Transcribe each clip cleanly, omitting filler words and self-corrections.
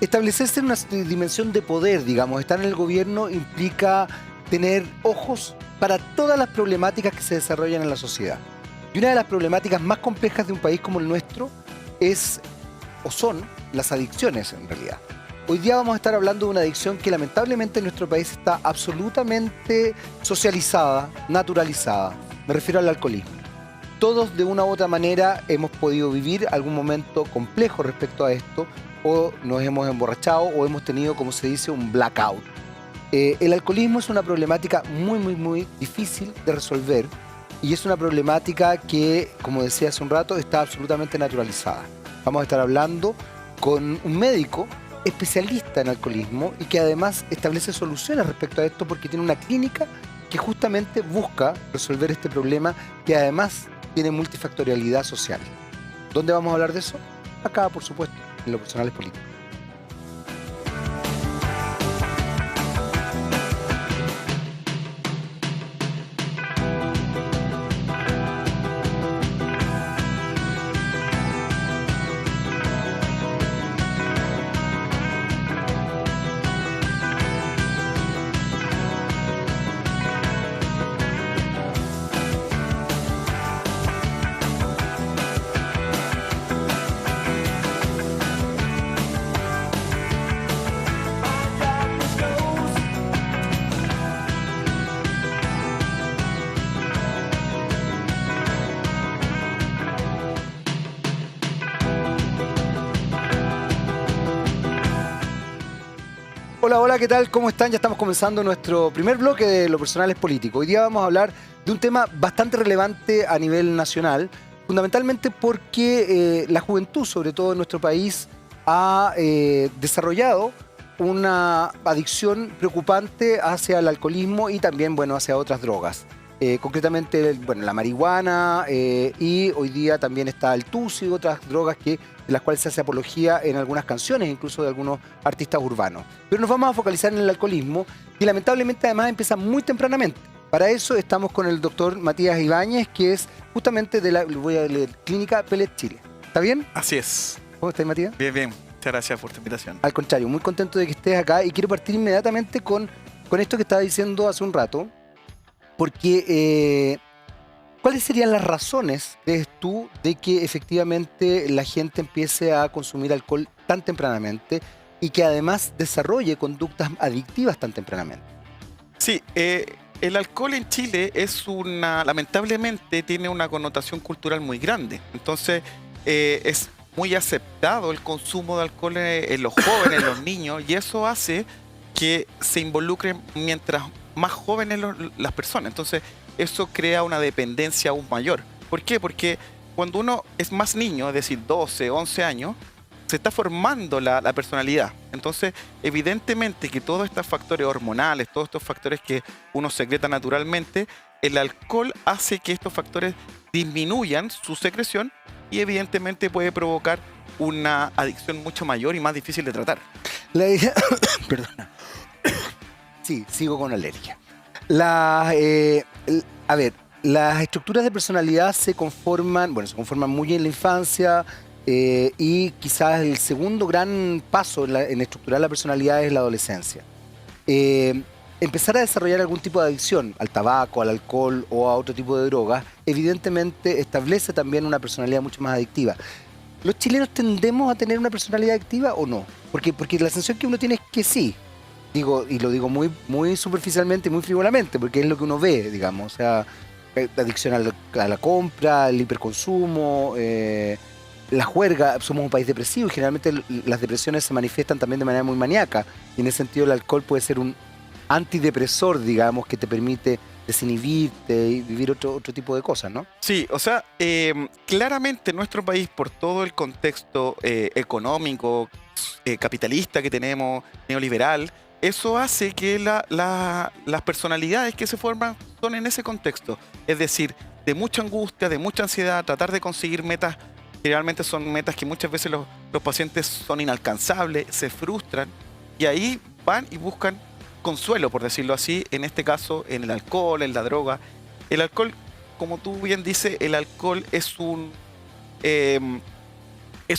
establecerse en una dimensión de poder, digamos, estar en el gobierno implica tener ojos para todas las problemáticas que se desarrollan en la sociedad. Y una de las problemáticas más complejas de un país como el nuestro es, o son, las adicciones en realidad. Hoy día vamos a estar hablando de una adicción que lamentablemente en nuestro país está absolutamente socializada, naturalizada. Me refiero al alcoholismo. Todos de una u otra manera hemos podido vivir algún momento complejo respecto a esto, o nos hemos emborrachado o hemos tenido, como se dice, un blackout. El alcoholismo es una problemática muy difícil de resolver y es una problemática que, como decía hace un rato, está absolutamente naturalizada. Vamos a estar hablando con un médico especialista en alcoholismo y que además establece soluciones respecto a esto porque tiene una clínica que justamente busca resolver este problema que además tiene multifactorialidad social. ¿Dónde vamos a hablar de eso? Acá, por supuesto, en Lo Personal es Político. Hola, hola, ¿qué tal? ¿Cómo están? Ya estamos comenzando nuestro primer bloque de Lo Personal es Político. Hoy día vamos a hablar de un tema bastante relevante a nivel nacional, fundamentalmente porque la juventud, sobre todo en nuestro país, ha desarrollado una adicción preocupante hacia el alcoholismo y también, bueno, hacia otras drogas. Concretamente, bueno, la marihuana y hoy día también está el tusi y otras drogas de las cuales se hace apología en algunas canciones, incluso de algunos artistas urbanos. Pero nos vamos a focalizar en el alcoholismo, que lamentablemente además empieza muy tempranamente. Para eso estamos con el doctor Matías Ibáñez, que es justamente de la Clínica Pellet Chile. ¿Está bien? Así es. ¿Cómo estás, Matías? Bien, bien. Muchas gracias por tu invitación. Al contrario, muy contento de que estés acá y quiero partir inmediatamente con esto que estaba diciendo hace un rato, porque ¿cuáles serían las razones, crees tú, de que efectivamente la gente empiece a consumir alcohol tan tempranamente y que además desarrolle conductas adictivas tan tempranamente? Sí, el alcohol en Chile lamentablemente tiene una connotación cultural muy grande. Entonces, es muy aceptado el consumo de alcohol en los jóvenes, en los niños, y eso hace que se involucren mientras más jóvenes las personas. Entonces, eso crea una dependencia aún mayor. ¿Por qué? Porque cuando uno es más niño, es decir, 12, 11 años, se está formando la personalidad. Entonces, evidentemente que todos estos factores hormonales, todos estos factores que uno secreta naturalmente, el alcohol hace que estos factores disminuyan su secreción y evidentemente puede provocar una adicción mucho mayor y más difícil de tratar. La idea... Perdona. Sí, sigo con alergia. A ver, las estructuras de personalidad se conforman muy en la infancia y quizás el segundo gran paso en estructurar la personalidad es la adolescencia. Empezar a desarrollar algún tipo de adicción al tabaco, al alcohol o a otro tipo de drogas, evidentemente establece también una personalidad mucho más adictiva. ¿Los chilenos tendemos a tener una personalidad adictiva o no? Porque la sensación que uno tiene es que sí. Y lo digo muy superficialmente y muy frívolamente, porque es lo que uno ve, digamos. O sea, adicción a la compra, el hiperconsumo, la juerga. Somos un país depresivo y generalmente las depresiones se manifiestan también de manera muy maníaca. Y en ese sentido el alcohol puede ser un antidepresor, digamos, que te permite desinhibirte y vivir otro tipo de cosas, ¿no? Sí, o sea, claramente en nuestro país, por todo el contexto económico, capitalista que tenemos, neoliberal, eso hace que las personalidades que se forman son en ese contexto. Es decir, de mucha angustia, de mucha ansiedad, tratar de conseguir metas, generalmente son metas que muchas veces los pacientes son inalcanzables, se frustran, y ahí van y buscan consuelo, por decirlo así, en este caso en el alcohol, en la droga. El alcohol, como tú bien dices, el alcohol es un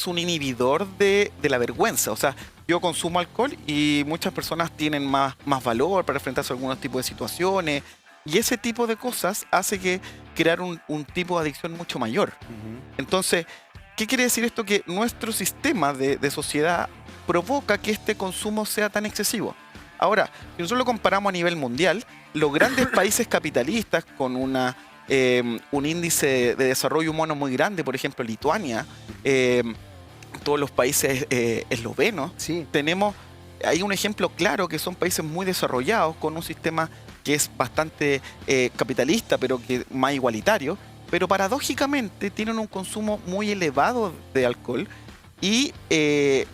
inhibidor de la vergüenza. O sea, yo consumo alcohol y muchas personas tienen más valor para enfrentarse a algunos tipos de situaciones. Y ese tipo de cosas hace que crear un tipo de adicción mucho mayor. Entonces, ¿qué quiere decir esto? Que nuestro sistema de sociedad provoca que este consumo sea tan excesivo. Ahora, si nosotros lo comparamos a nivel mundial, los grandes países capitalistas con un índice de desarrollo humano muy grande, por ejemplo, Lituania, todos los países eslovenos, Sí. hay un ejemplo claro que son países muy desarrollados con un sistema que es bastante capitalista, pero que más igualitario, pero paradójicamente tienen un consumo muy elevado de alcohol y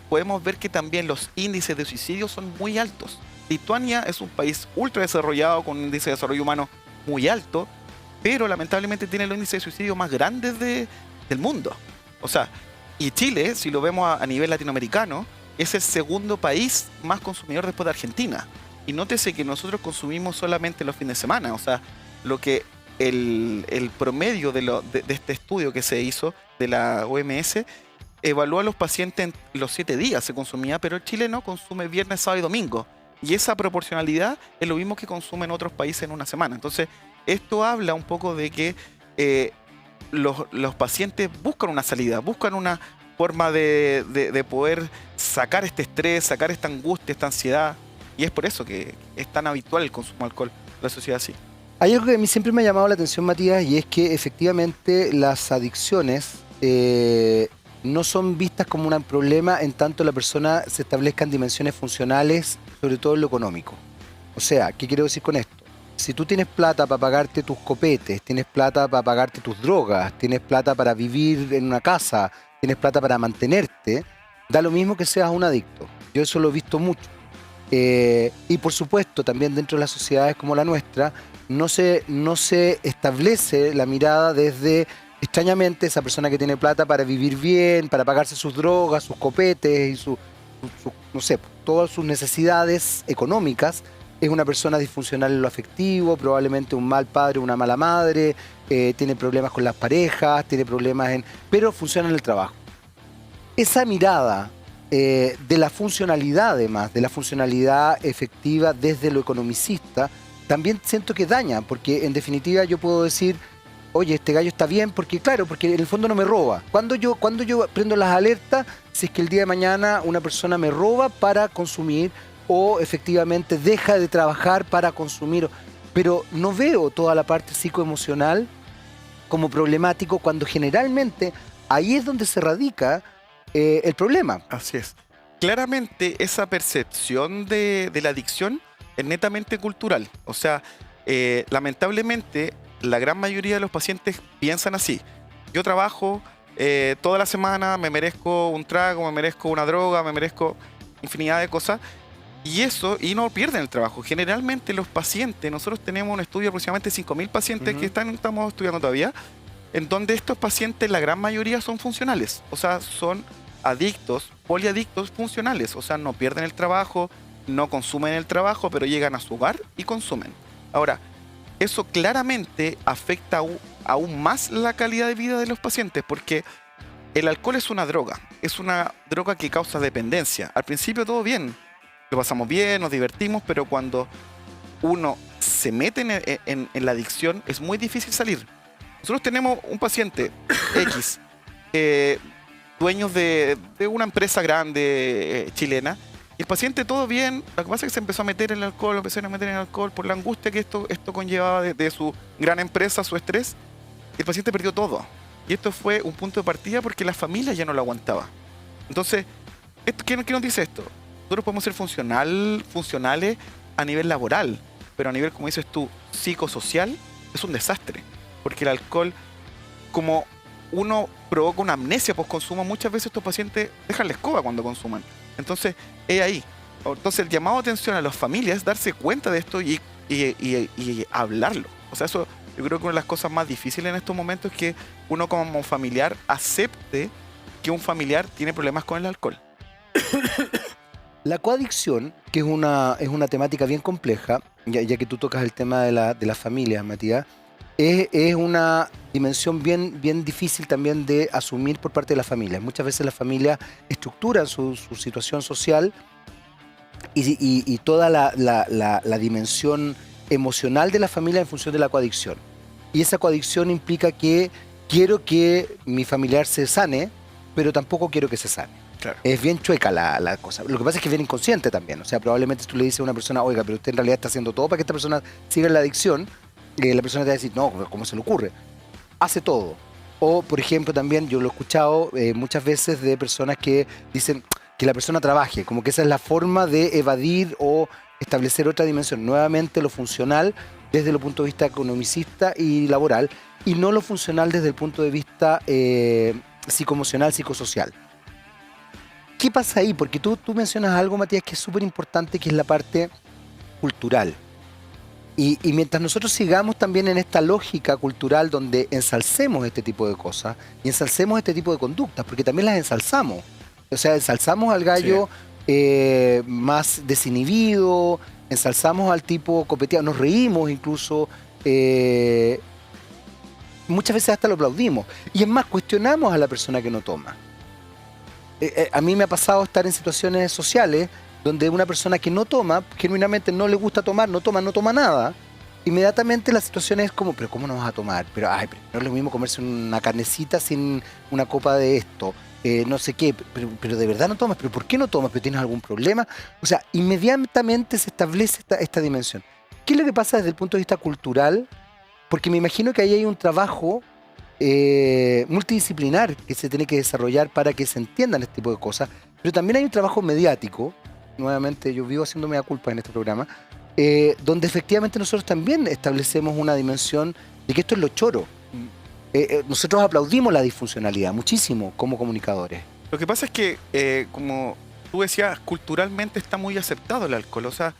podemos ver que también los índices de suicidio son muy altos. Lituania es un país ultra desarrollado con un índice de desarrollo humano muy alto, pero lamentablemente tiene los índices de suicidio más grandes del mundo. O sea, y Chile, si lo vemos a nivel latinoamericano, es el segundo país más consumidor después de Argentina. Y nótese que nosotros consumimos solamente los fines de semana. O sea, lo que el promedio de este estudio que se hizo de la OMS evalúa a los pacientes en los 7 días se consumía, pero el chileno consume viernes, sábado y domingo. Y esa proporcionalidad es lo mismo que consumen otros países en una semana. Entonces, esto habla un poco de que los pacientes buscan una salida, buscan una forma de poder sacar este estrés, sacar esta angustia, esta ansiedad. Y es por eso que es tan habitual el consumo de alcohol en la sociedad así. Hay algo que a mí siempre me ha llamado la atención, Matías, y es que efectivamente las adicciones no son vistas como un problema en tanto la persona se establezcan dimensiones funcionales, sobre todo en lo económico. O sea, ¿qué quiero decir con esto? Si tú tienes plata para pagarte tus copetes, tienes plata para pagarte tus drogas, tienes plata para vivir en una casa, tienes plata para mantenerte, da lo mismo que seas un adicto. Yo eso lo he visto mucho. Y por supuesto, también dentro de las sociedades como la nuestra, no se establece la mirada desde, extrañamente, esa persona que tiene plata para vivir bien, para pagarse sus drogas, sus copetes y no sé, todas sus necesidades económicas, es una persona disfuncional en lo afectivo, probablemente un mal padre, una mala madre, tiene problemas con las parejas, tiene problemas pero funciona en el trabajo. Esa mirada de la funcionalidad, además, de la funcionalidad efectiva desde lo economicista, también siento que daña, porque en definitiva yo puedo decir, oye, este gallo está bien, porque claro, porque en el fondo no me roba. Cuando yo prendo las alertas, si es que el día de mañana una persona me roba para consumir o efectivamente deja de trabajar para consumir, pero no veo toda la parte psicoemocional como problemático cuando generalmente ahí es donde se radica el problema. Así es. Claramente esa percepción de la adicción es netamente cultural. O sea, lamentablemente la gran mayoría de los pacientes piensan así. Yo trabajo toda la semana, me merezco un trago, me merezco una droga, me merezco infinidad de cosas. Y no pierden el trabajo. Generalmente los pacientes, nosotros tenemos un estudio de aproximadamente 5.000 pacientes que estamos estudiando todavía, en donde estos pacientes, la gran mayoría son funcionales. O sea, son adictos, poliadictos funcionales. O sea, no pierden el trabajo, no consumen el trabajo, pero llegan a su hogar y consumen. Ahora, eso claramente afecta aún más la calidad de vida de los pacientes, porque el alcohol es una droga que causa dependencia. Al principio todo bien, lo pasamos bien, nos divertimos, pero cuando uno se mete en la adicción es muy difícil salir. Nosotros tenemos un paciente X, dueños de una empresa grande chilena, y el paciente todo bien, lo que pasa es que se empezó a meter en el alcohol, por la angustia que esto conllevaba de su gran empresa, su estrés. El paciente perdió todo. Y esto fue un punto de partida porque la familia ya no lo aguantaba. Entonces, ¿qué nos dice esto? Nosotros podemos ser funcionales a nivel laboral, pero a nivel, como dices tú, psicosocial, es un desastre. Porque el alcohol, como uno provoca una amnesia post-consumo, muchas veces estos pacientes dejan la escoba cuando consuman. Entonces, es ahí. Entonces, el llamado de atención a las familias es darse cuenta de esto y hablarlo. O sea, eso yo creo que una de las cosas más difíciles en estos momentos es que uno como familiar acepte que un familiar tiene problemas con el alcohol. La coadicción, que es una temática bien compleja, ya que tú tocas el tema de la familia, Matías, es una dimensión bien difícil también de asumir por parte de la familia. Muchas veces la familia estructura su situación social y toda la dimensión emocional de la familia en función de la coadicción. Y esa coadicción implica que quiero que mi familiar se sane, pero tampoco quiero que se sane. Claro. Es bien chueca la cosa. Lo que pasa es que es bien inconsciente también. O sea, probablemente tú le dices a una persona, oiga, pero usted en realidad está haciendo todo para que esta persona siga en la adicción. La persona te va a decir, no, ¿cómo se le ocurre? Hace todo. O, por ejemplo, también yo lo he escuchado muchas veces de personas que dicen que la persona trabaje, como que esa es la forma de evadir o establecer otra dimensión. Nuevamente lo funcional desde el punto de vista economicista y laboral, y no lo funcional desde el punto de vista psicoemocional, psicosocial. ¿Qué pasa ahí? Porque tú mencionas algo, Matías, que es súper importante, que es la parte cultural. Y mientras nosotros sigamos también en esta lógica cultural donde ensalcemos este tipo de cosas y ensalcemos este tipo de conductas, porque también las ensalzamos. O sea, ensalzamos al gallo más desinhibido, ensalzamos al tipo copeteado, nos reímos incluso, muchas veces hasta lo aplaudimos. Y es más, cuestionamos a la persona que no toma. A mí me ha pasado estar en situaciones sociales donde una persona que no toma, genuinamente no le gusta tomar, no toma nada, inmediatamente la situación es como, pero ¿cómo no vas a tomar? Pero, ay, pero no es lo mismo comerse una carnecita sin una copa de esto, no sé qué, pero de verdad no tomas, pero ¿por qué no tomas? ¿Pero tienes algún problema? O sea, inmediatamente se establece esta dimensión. ¿Qué es lo que pasa desde el punto de vista cultural? Porque me imagino que ahí hay un trabajo multidisciplinar que se tiene que desarrollar para que se entiendan este tipo de cosas, pero también hay un trabajo mediático. Nuevamente, yo vivo haciendo mea culpa en este programa, donde efectivamente nosotros también establecemos una dimensión de que esto es lo choro. Nosotros aplaudimos la disfuncionalidad muchísimo como comunicadores. Lo que pasa es que, como tú decías, culturalmente está muy aceptado el alcohol. O sea,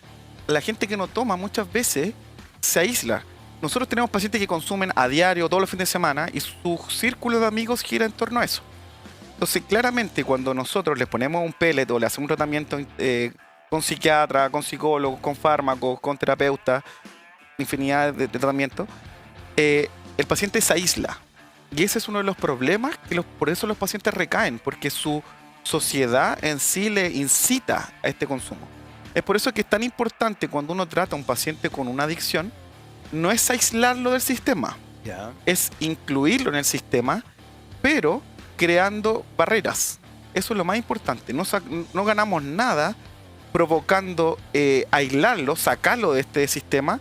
la gente que no toma muchas veces se aísla. Nosotros tenemos pacientes que consumen a diario, todos los fines de semana, y su círculo de amigos gira en torno a eso. Entonces, claramente, cuando nosotros les ponemos un pellet o le hacemos un tratamiento con psiquiatra, con psicólogos, con fármacos, con terapeutas, infinidad de tratamientos, el paciente se aísla. Y ese es uno de los problemas, que por eso los pacientes recaen, porque su sociedad en sí le incita a este consumo. Es por eso que es tan importante cuando uno trata a un paciente con una adicción, no es aislarlo del sistema, es incluirlo en el sistema, pero creando barreras. Eso es lo más importante. No ganamos nada provocando aislarlo, sacarlo de este sistema,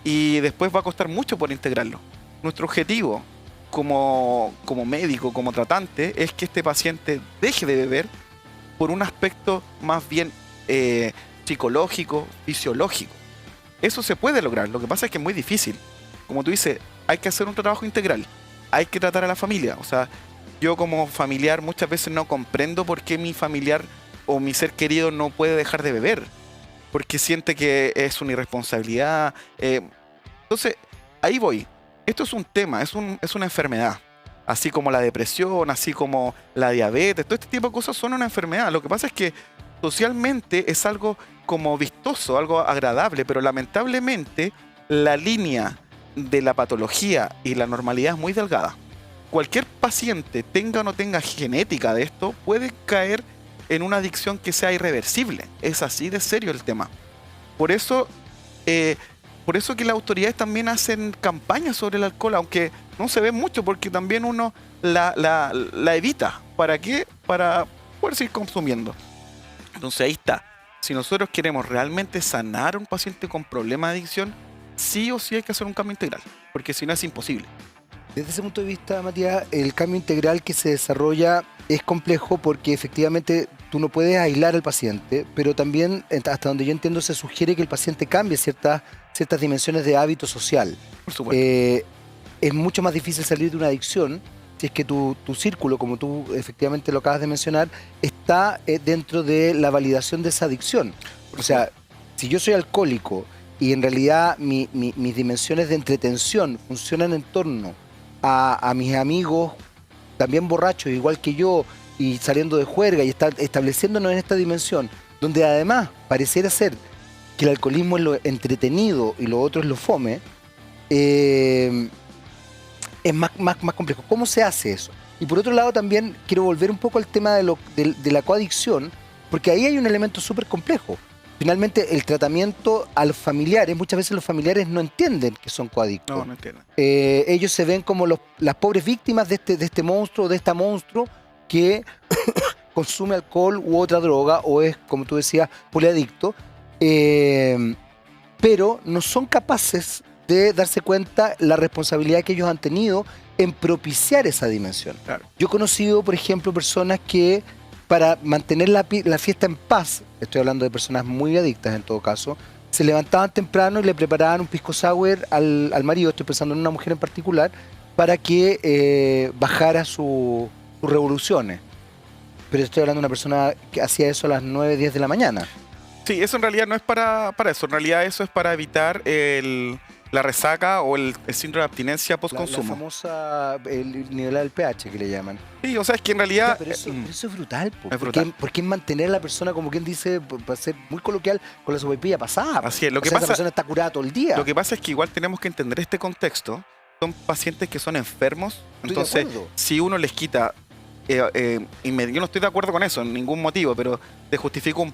y después va a costar mucho por integrarlo. Nuestro objetivo como médico, como tratante, es que este paciente deje de beber por un aspecto más bien psicológico, fisiológico. Eso se puede lograr, lo que pasa es que es muy difícil. Como tú dices, hay que hacer un trabajo integral, hay que tratar a la familia. O sea, yo como familiar muchas veces no comprendo por qué mi familiar o mi ser querido no puede dejar de beber, porque siente que es una irresponsabilidad. Entonces, ahí voy. Esto es un tema, es una enfermedad. Así como la depresión, así como la diabetes, todo este tipo de cosas son una enfermedad. Lo que pasa es que socialmente es algo como vistoso, algo agradable, pero lamentablemente la línea de la patología y la normalidad es muy delgada. Cualquier paciente, tenga o no tenga genética de esto, puede caer en una adicción que sea irreversible. Es así de serio el tema. Por eso que las autoridades también hacen campañas sobre el alcohol, aunque no se ve mucho, porque también uno la evita. ¿Para qué? Para poder seguir consumiendo. Entonces ahí está. Si nosotros queremos realmente sanar a un paciente con problema de adicción, sí o sí hay que hacer un cambio integral, porque si no es imposible. Desde ese punto de vista, Matías, el cambio integral que se desarrolla es complejo porque efectivamente tú no puedes aislar al paciente, pero también, hasta donde yo entiendo, se sugiere que el paciente cambie ciertas dimensiones de hábito social. Por supuesto. Es mucho más difícil salir de una adicción si es que tu círculo, como tú efectivamente lo acabas de mencionar, está dentro de la validación de esa adicción. O sea, si yo soy alcohólico y en realidad mis dimensiones de entretención funcionan en torno a mis amigos también borrachos, igual que yo, y saliendo de juerga y estableciéndonos en esta dimensión, donde además pareciera ser que el alcoholismo es lo entretenido y lo otro es lo fome, es más complejo. ¿Cómo se hace eso? Y por otro lado también quiero volver un poco al tema de la coadicción, porque ahí hay un elemento súper complejo. finalmente el tratamiento a los familiares, muchas veces los familiares no entienden que son coadictos. No entiendo. Ellos se ven como las pobres víctimas de este monstruo, de esta monstruo que consume alcohol u otra droga o es, como tú decías, poliadicto, pero no son capaces de darse cuenta la responsabilidad que ellos han tenido en propiciar esa dimensión. Claro. Yo he conocido, por ejemplo, personas que para mantener la fiesta en paz, estoy hablando de personas muy adictas en todo caso, se levantaban temprano y le preparaban un pisco sour al marido, estoy pensando en una mujer en particular, para que bajara sus revoluciones. Pero estoy hablando de una persona que hacía eso a las 9, 10 de la mañana. Sí, eso en realidad no es para eso. En realidad eso es para evitar la resaca o el síndrome de abstinencia post-consumo. La famosa el nivel del pH que le llaman. Sí, o sea, es que en realidad... Ya, pero eso es brutal, po. Es brutal. Porque es mantener a la persona, como quien dice, para ser muy coloquial, con la sopaipilla pasada. Así es. Lo que esa pasa, persona está curada todo el día. lo que pasa es que igual tenemos que entender este contexto. Son pacientes que son enfermos. Estoy de Entonces, acuerdo. si uno les quita... yo no estoy de acuerdo con eso en ningún motivo, pero te justifico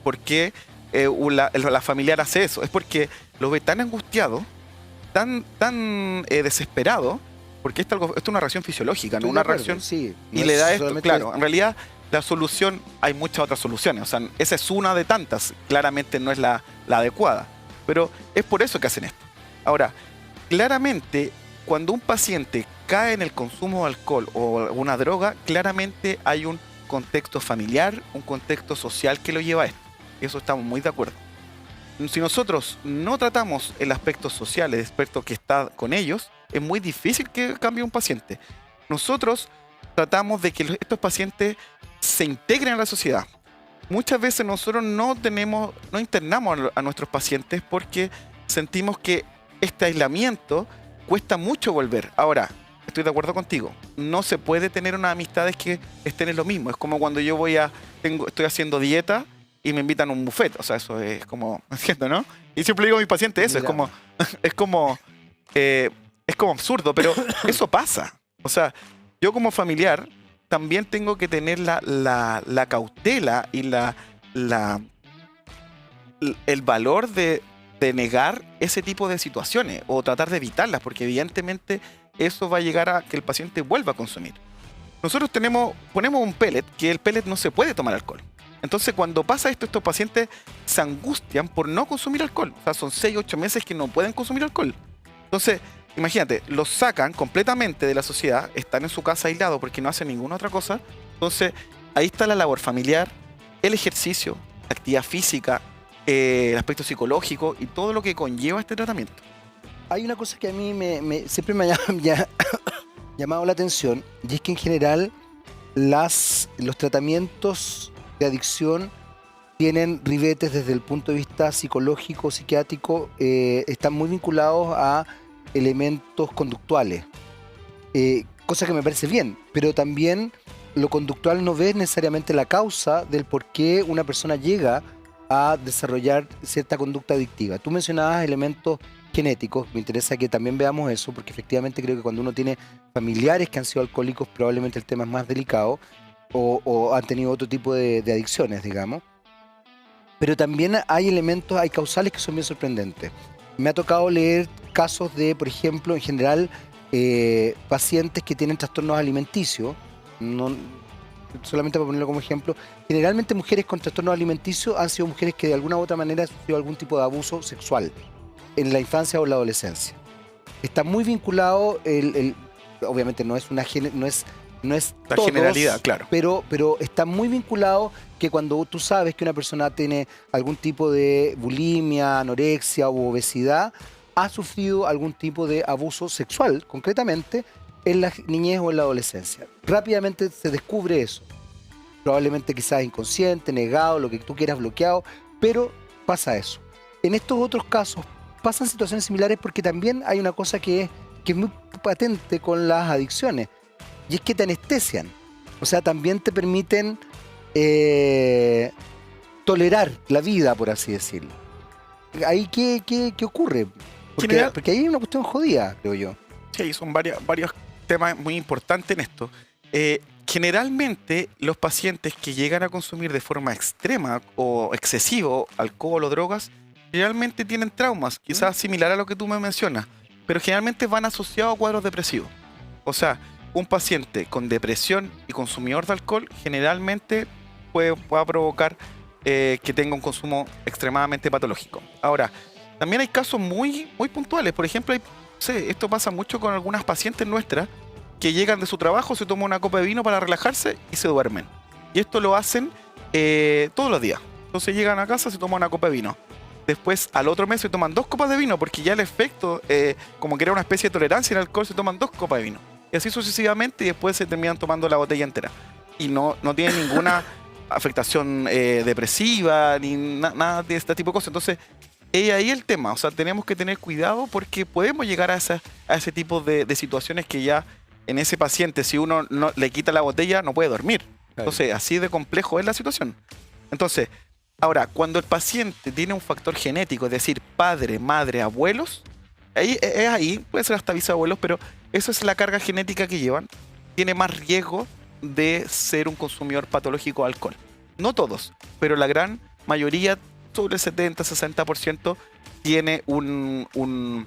por qué la familiar hace eso. Es porque lo ve tan angustiado, tan desesperado, porque esto es una reacción fisiológica, Estoy no de una acuerdo, reacción. sí. Y No le es da esto, solamente- claro, en realidad la solución, hay muchas otras soluciones, o sea, esa es una de tantas, claramente no es la adecuada, pero es por eso que hacen esto. Ahora, claramente, cuando un paciente cae en el consumo de alcohol o alguna droga, claramente hay un contexto familiar, un contexto social que lo lleva a esto. Eso estamos muy de acuerdo. Si nosotros no tratamos el aspecto social, el aspecto que está con ellos, es muy difícil que cambie un paciente. Nosotros tratamos de que estos pacientes se integren a la sociedad. Muchas veces nosotros no internamos a nuestros pacientes porque sentimos que este aislamiento cuesta mucho volver. Ahora, estoy de acuerdo contigo. No se puede tener unas amistades que estén en lo mismo. Es como cuando yo estoy haciendo dieta y me invitan a un buffet. O sea, eso es como, ¿entiendes, no? Y siempre digo a mis pacientes eso. Mira. Es como absurdo, pero eso pasa. O sea, yo como familiar también tengo que tener la cautela y el valor de negar ese tipo de situaciones o tratar de evitarlas, porque evidentemente eso va a llegar a que el paciente vuelva a consumir. Nosotros ponemos un pellet, que el pellet no se puede tomar alcohol. Entonces, cuando pasa esto, estos pacientes se angustian por no consumir alcohol. O sea, son 6, 8 meses que no pueden consumir alcohol. Entonces, imagínate, los sacan completamente de la sociedad, están en su casa aislados porque no hacen ninguna otra cosa. Entonces, ahí está la labor familiar, el ejercicio, la actividad física, el aspecto psicológico y todo lo que conlleva este tratamiento. Hay una cosa que a mí siempre me ha llamado la atención, y es que en general los tratamientos de adicción tienen ribetes desde el punto de vista psicológico, psiquiátrico, están muy vinculados a elementos conductuales, cosa que me parece bien, pero también lo conductual no ve necesariamente la causa del por qué una persona llega a desarrollar cierta conducta adictiva. Tú mencionabas elementos genéticos, me interesa que también veamos eso, porque efectivamente creo que cuando uno tiene familiares que han sido alcohólicos, probablemente el tema es más delicado, o han tenido otro tipo de adicciones, digamos. Pero también hay causales que son bien sorprendentes. Me ha tocado leer casos de, por ejemplo, en general, pacientes que tienen trastornos alimenticios, solamente para ponerlo como ejemplo, generalmente mujeres con trastornos alimenticios han sido mujeres que de alguna u otra manera han sufrido algún tipo de abuso sexual en la infancia o la adolescencia. Está muy vinculado, obviamente no es La todos, generalidad, claro. pero está muy vinculado que cuando tú sabes que una persona tiene algún tipo de bulimia, anorexia u obesidad, ha sufrido algún tipo de abuso sexual, concretamente, en la niñez o en la adolescencia. Rápidamente se descubre eso. Probablemente quizás inconsciente, negado, lo que tú quieras, bloqueado, pero pasa eso. En estos otros casos pasan situaciones similares porque también hay una cosa que es muy patente con las adicciones, y es que te anestesian. O sea, también te permiten tolerar la vida, por así decirlo. ¿Ahí qué ocurre? Porque ahí hay una cuestión jodida, creo yo. Sí, son varios temas muy importantes en esto. Generalmente los pacientes que llegan a consumir de forma extrema o excesivo alcohol o drogas, generalmente tienen traumas, quizás similar a lo que tú me mencionas, pero generalmente van asociados a cuadros depresivos. O sea, un paciente con depresión y consumidor de alcohol generalmente pueda provocar que tenga un consumo extremadamente patológico. Ahora, también hay casos muy, muy puntuales. Por ejemplo, esto pasa mucho con algunas pacientes nuestras que llegan de su trabajo, se toman una copa de vino para relajarse y se duermen. Y esto lo hacen todos los días. Entonces llegan a casa, se toman una copa de vino. Después, al otro mes, se toman 2 copas de vino, porque ya el efecto, como que era una especie de tolerancia al alcohol, se toman 2 copas de vino. Y así sucesivamente, y después se terminan tomando la botella entera. Y no tienen ninguna afectación depresiva, ni nada de este tipo de cosas. Entonces, ahí el tema. O sea, tenemos que tener cuidado porque podemos llegar a ese tipo de situaciones que ya en ese paciente, si uno no le quita la botella, no puede dormir. Entonces, así de complejo es la situación. Entonces, ahora, cuando el paciente tiene un factor genético, es decir, padre, madre, abuelos, ahí puede ser hasta bisabuelos, pero esa es la carga genética que llevan, tiene más riesgo de ser un consumidor patológico de alcohol. No todos, pero la gran mayoría, sobre el 70-60%, tiene un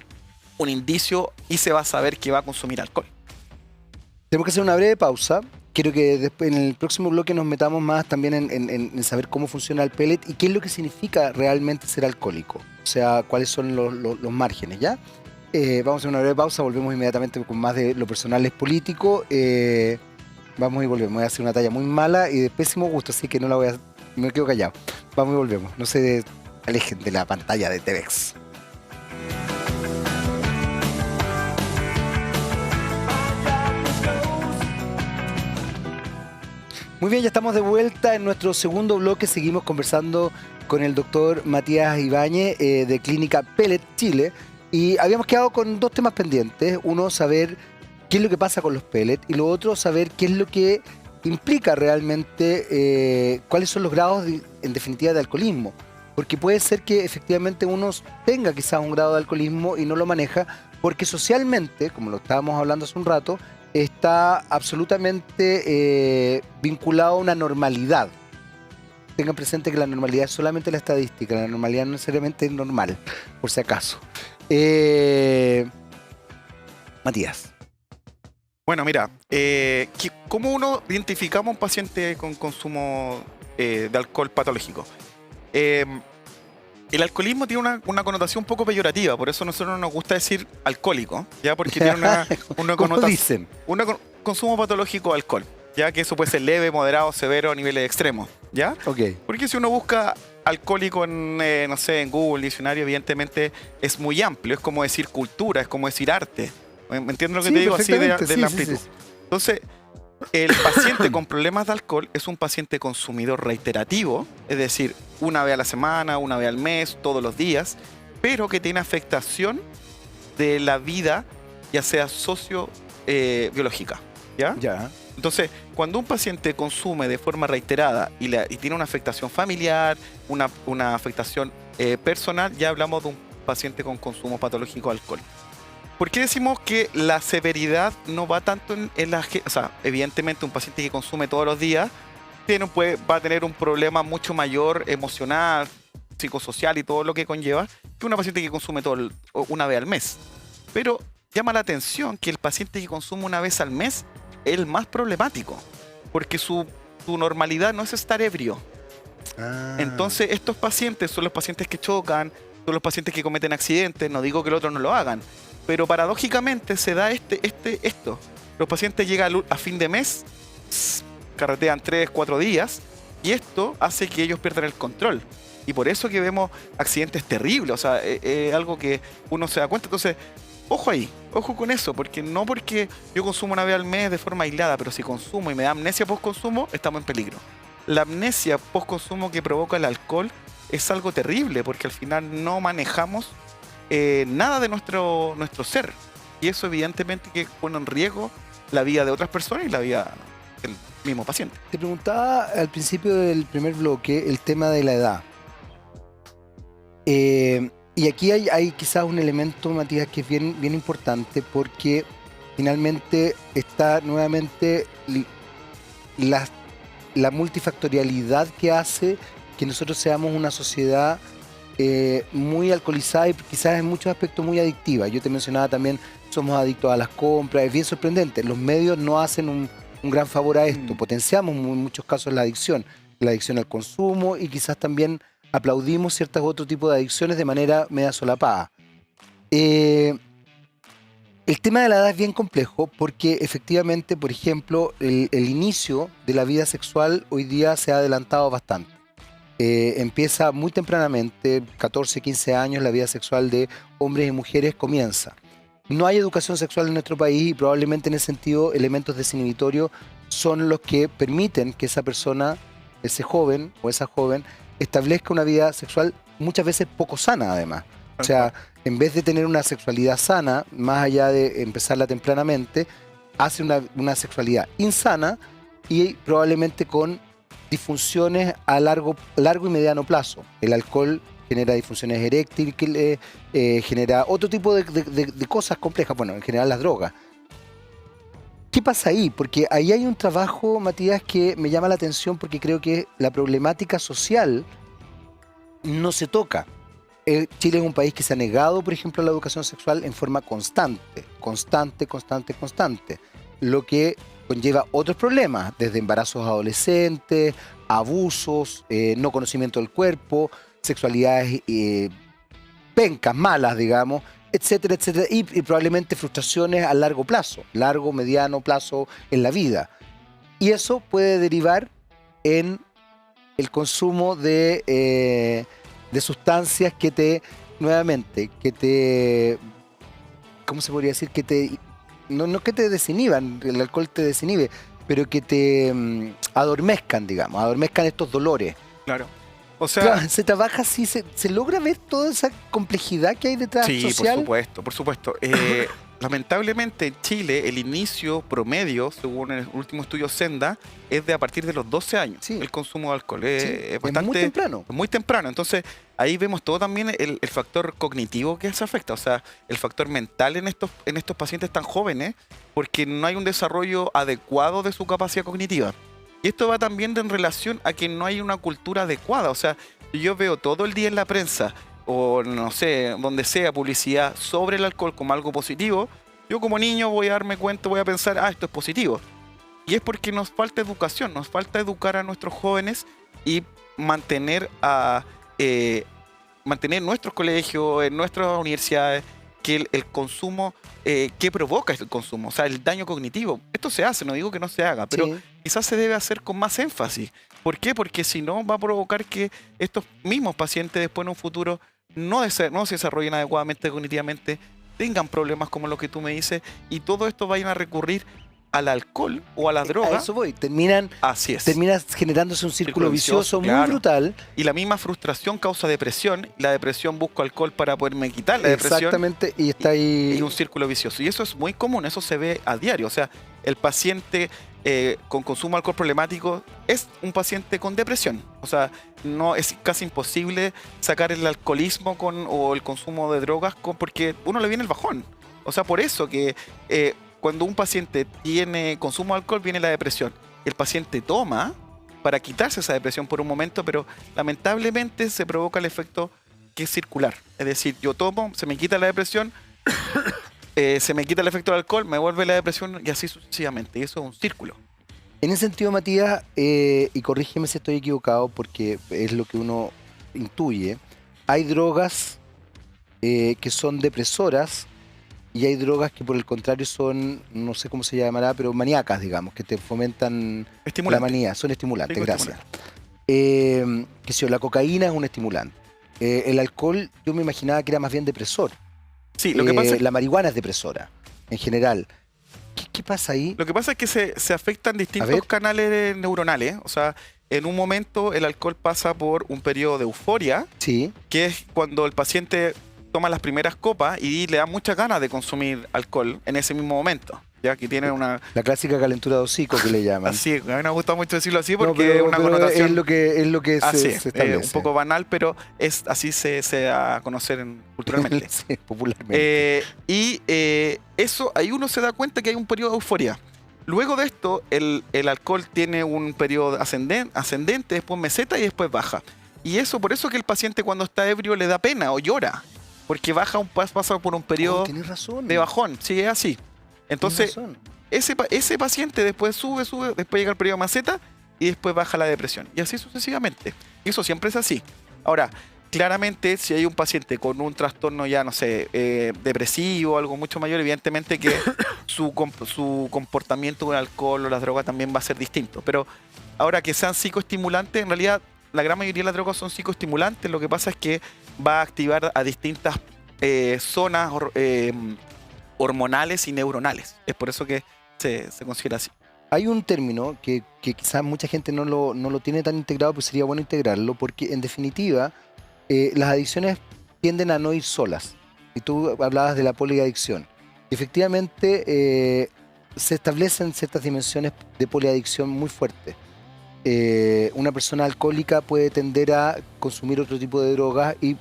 indicio y se va a saber que va a consumir alcohol. Tenemos que hacer una breve pausa. Quiero que después, en el próximo bloque nos metamos más también en saber cómo funciona el pellet y qué es lo que significa realmente ser alcohólico. O sea, cuáles son los márgenes, ¿ya? Vamos a hacer una breve pausa, volvemos inmediatamente con más de lo personal es político. Vamos y volvemos. Voy a hacer una talla muy mala y de pésimo gusto, así que no la voy a... Me quedo callado. Vamos y volvemos. No se alejen de la pantalla de TVX. Muy bien, ya estamos de vuelta en nuestro segundo bloque. Seguimos conversando con el doctor Matías Ibáñez de Clínica Pellet Chile. Y habíamos quedado con 2 temas pendientes. Uno, saber qué es lo que pasa con los pellets. Y lo otro, saber qué es lo que implica realmente, cuáles son los grados, en definitiva, de alcoholismo. Porque puede ser que efectivamente uno tenga quizás un grado de alcoholismo y no lo maneja, porque socialmente, como lo estábamos hablando hace un rato, está absolutamente vinculado a una normalidad. Tengan presente que la normalidad es solamente la estadística, la normalidad no necesariamente es normal, por si acaso. Matías. Bueno, mira, ¿cómo uno identificamos a un paciente con consumo de alcohol patológico? El alcoholismo tiene una connotación un poco peyorativa, por eso a nosotros nos gusta decir alcohólico, ¿ya? Porque tiene una connotación, consumo patológico de alcohol, ya que eso puede ser leve, moderado, severo, a niveles extremos, ¿ya? Okay. Porque si uno busca alcohólico en, no sé, en Google, diccionario, evidentemente es muy amplio, es como decir cultura, es como decir arte. ¿Me entiendes lo que te digo? Así de la amplitud. Sí. Entonces, el paciente con problemas de alcohol es un paciente consumidor reiterativo, es decir, una vez a la semana, una vez al mes, todos los días, pero que tiene afectación de la vida, ya sea socio-biológica. ¿Ya? Ya. Entonces, cuando un paciente consume de forma reiterada y tiene una afectación familiar, una afectación personal, ya hablamos de un paciente con consumo patológico de alcohol. ¿Por qué decimos que la severidad no va tanto en la... O sea, evidentemente un paciente que consume todos los días va a tener un problema mucho mayor emocional, psicosocial y todo lo que conlleva que una paciente que consume una vez al mes. Pero llama la atención que el paciente que consume una vez al mes es el más problemático, porque su normalidad no es estar ebrio. Entonces estos pacientes son los pacientes que chocan, son los pacientes que cometen accidentes, no digo que los otros no lo hagan, pero paradójicamente se da esto. Los pacientes llegan a fin de mes, carretean 3-4 días, y esto hace que ellos pierdan el control. Y por eso que vemos accidentes terribles, o sea, es algo que uno se da cuenta. Entonces, ojo ahí, ojo con eso, porque no porque yo consumo una vez al mes de forma aislada, pero si consumo y me da amnesia post-consumo, estamos en peligro. La amnesia post-consumo que provoca el alcohol es algo terrible, porque al final no manejamos nada de nuestro ser. Y eso evidentemente que pone en riesgo la vida de otras personas y la vida del mismo paciente. Te preguntaba al principio del primer bloque el tema de la edad. Y aquí hay quizás un elemento, Matías, que es bien importante, porque finalmente está nuevamente la, la multifactorialidad que hace que nosotros seamos una sociedad muy alcoholizada y quizás en muchos aspectos muy adictiva. Yo te mencionaba también, somos adictos a las compras, es bien sorprendente. Los medios no hacen un gran favor a esto, potenciamos en muchos casos la adicción al consumo y quizás también aplaudimos ciertos otros tipos de adicciones de manera media solapada. El tema de la edad es bien complejo porque efectivamente, por ejemplo, el inicio de la vida sexual hoy día se ha adelantado bastante. Empieza muy tempranamente, 14, 15 años, la vida sexual de hombres y mujeres comienza. No hay educación sexual en nuestro país y probablemente en ese sentido elementos desinhibitorios son los que permiten que esa persona, ese joven o esa joven, establezca una vida sexual muchas veces poco sana además. O sea, en vez de tener una sexualidad sana, más allá de empezarla tempranamente, hace una sexualidad insana y probablemente con disfunciones a largo y mediano plazo. El alcohol genera disfunciones eréctiles, genera otro tipo de cosas complejas, bueno, en general las drogas. ¿Qué pasa ahí? Porque ahí hay un trabajo, Matías, que me llama la atención porque creo que la problemática social no se toca. Chile es un país que se ha negado, por ejemplo, a la educación sexual en forma constante, lo que conlleva otros problemas, desde embarazos adolescentes, abusos, no conocimiento del cuerpo, sexualidades pencas, malas, digamos, etcétera, etcétera, y probablemente frustraciones a largo plazo, largo, mediano plazo en la vida. Y eso puede derivar en el consumo de sustancias que te, nuevamente, ¿cómo se podría decir? No que te desinhiban, el alcohol te desinhibe, pero que te adormezcan, digamos, adormezcan estos dolores. Claro. O sea, claro, se trabaja así, se logra ver toda esa complejidad que hay detrás social. Sí, por supuesto. Lamentablemente en Chile el inicio promedio, según el último estudio Senda, es de a partir de los 12 años, sí, el consumo de alcohol. Es bastante, muy temprano. Muy temprano. Entonces ahí vemos todo también el factor cognitivo que se afecta, o sea, el factor mental en estos pacientes tan jóvenes, porque no hay un desarrollo adecuado de su capacidad cognitiva. Y esto va también en relación a que no hay una cultura adecuada. O sea, yo veo todo el día en la prensa o no sé, donde sea publicidad sobre el alcohol como algo positivo, yo como niño voy a darme cuenta, voy a pensar, esto es positivo. Y es porque nos falta educación, nos falta educar a nuestros jóvenes y mantener nuestros colegios, en nuestras universidades, que el consumo, ¿qué provoca el consumo? O sea, el daño cognitivo. Esto se hace, no digo que no se haga, pero sí, quizás se debe hacer con más énfasis. ¿Por qué? Porque si no va a provocar que estos mismos pacientes después en un futuro no se desarrollen adecuadamente cognitivamente, tengan problemas como los que tú me dices, y todo esto vayan a recurrir al alcohol o a la droga. A eso voy. Terminas generándose un círculo vicioso muy brutal. Y la misma frustración causa depresión. La depresión busca alcohol para poderme quitar la depresión. Exactamente, y está ahí. Y un círculo vicioso. Y eso es muy común, eso se ve a diario. O sea, el paciente con consumo de alcohol problemático es un paciente con depresión. O sea, no es casi imposible sacar el alcoholismo o el consumo de drogas porque uno le viene el bajón. O sea, por eso que cuando un paciente tiene consumo de alcohol viene la depresión. El paciente toma para quitarse esa depresión por un momento, pero lamentablemente se provoca el efecto que es circular. Es decir, yo tomo, se me quita la depresión, se me quita el efecto del alcohol, me vuelve la depresión y así sucesivamente. Y eso es un círculo. En ese sentido, Matías, y corrígeme si estoy equivocado porque es lo que uno intuye, hay drogas que son depresoras y hay drogas que por el contrario son, no sé cómo se llamará, pero maníacas, digamos, que te fomentan la manía, son estimulantes, gracias. Que si la cocaína es un estimulante. El alcohol yo me imaginaba que era más bien depresor. Sí, lo que pasa es la marihuana es depresora, en general. ¿Qué pasa ahí? Lo que pasa es que se afectan distintos canales neuronales. O sea, en un momento el alcohol pasa por un periodo de euforia, sí, que es cuando el paciente toma las primeras copas y le da muchas ganas de consumir alcohol en ese mismo momento. ya que tiene una... La clásica calentura de hocico que le llaman. Así, a mí me gusta mucho decirlo así No, porque es una pero connotación... es lo que Así se establece. un poco banal, pero así se da a conocer culturalmente. Sí, popularmente. Eso, ahí uno se da cuenta que hay un periodo de euforia. Luego de esto, el alcohol tiene un periodo ascendente, después meseta y después baja. Y eso, por eso que el paciente cuando está ebrio le da pena o llora, porque pasa por un periodo Tienes razón. de bajón, sí, es así. Entonces, ese paciente después sube, después llega el periodo meseta y después baja la depresión. Y así sucesivamente. Y eso siempre es así. Ahora, claramente, si hay un paciente con un trastorno ya, no sé, depresivo o algo mucho mayor, evidentemente que su comportamiento con el alcohol o las drogas también va a ser distinto. Pero ahora que sean psicoestimulantes, en realidad la gran mayoría de las drogas son psicoestimulantes. Lo que pasa es que va a activar a distintas zonas hormonales y neuronales. Es por eso que se considera así. Hay un término que quizás mucha gente no lo tiene tan integrado, pero sería bueno integrarlo, porque en definitiva las adicciones tienden a no ir solas. Y tú hablabas de la poliadicción. Efectivamente, se establecen ciertas dimensiones de poliadicción muy fuertes. Una persona alcohólica puede tender a consumir otro tipo de drogas y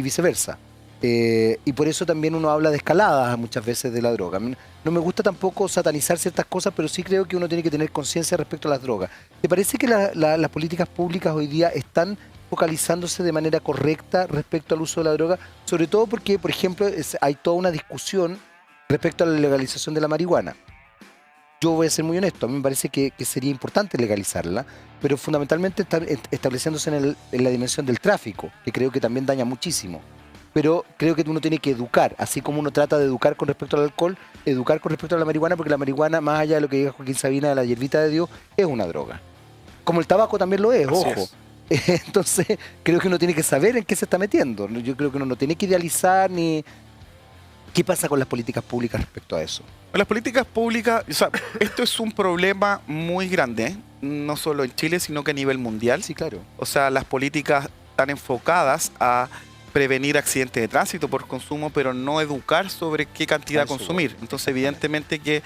viceversa. Y por eso también uno habla de escaladas muchas veces de la droga. No me gusta tampoco satanizar ciertas cosas, pero sí creo que uno tiene que tener conciencia respecto a las drogas. ¿Te parece que las políticas públicas hoy día están focalizándose de manera correcta respecto al uso de la droga? Sobre todo porque, por ejemplo, hay toda una discusión respecto a la legalización de la marihuana. Yo voy a ser muy honesto, a mí me parece que sería importante legalizarla, pero fundamentalmente está estableciéndose en la dimensión del tráfico, que creo que también daña muchísimo. Pero creo que uno tiene que educar, así como uno trata de educar con respecto al alcohol, educar con respecto a la marihuana, porque la marihuana, más allá de lo que diga Joaquín Sabina de la hierbita de Dios, es una droga. Como el tabaco también lo es, Así ojo. es. Entonces, creo que uno tiene que saber en qué se está metiendo. Yo creo que uno no tiene que idealizar ni... ¿Qué pasa con las políticas públicas respecto a eso? Las políticas públicas, o sea, esto es un problema muy grande, no solo en Chile, sino que a nivel mundial. Sí, claro. O sea, las políticas están enfocadas a prevenir accidentes de tránsito por consumo, pero no educar sobre qué cantidad consumir. Entonces, evidentemente que